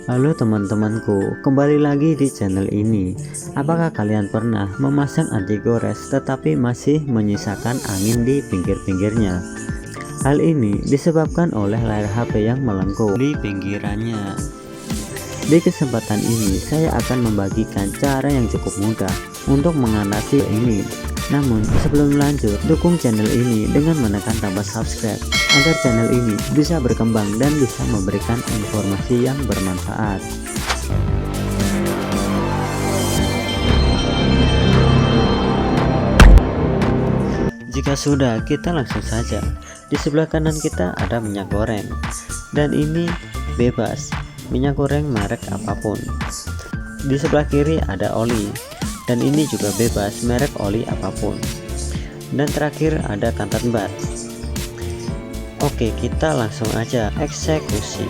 Halo teman-temanku, kembali lagi di channel ini. Apakah kalian pernah memasang antigores tetapi masih menyisakan angin di pinggir-pinggirnya? Hal ini disebabkan oleh layar HP yang melengkung di pinggirannya. Di kesempatan ini saya akan membagikan cara yang cukup mudah untuk mengatasi ini. Namun sebelum lanjut, dukung channel ini dengan menekan tombol subscribe agar channel ini bisa berkembang dan bisa memberikan informasi yang bermanfaat. Jika sudah, kita langsung saja. Di sebelah kanan kita ada minyak goreng, dan ini bebas, minyak goreng merek apapun. Di sebelah kiri ada oli, dan ini juga bebas merek oli apapun. Dan terakhir ada kantan bat. Oke, kita langsung aja eksekusi.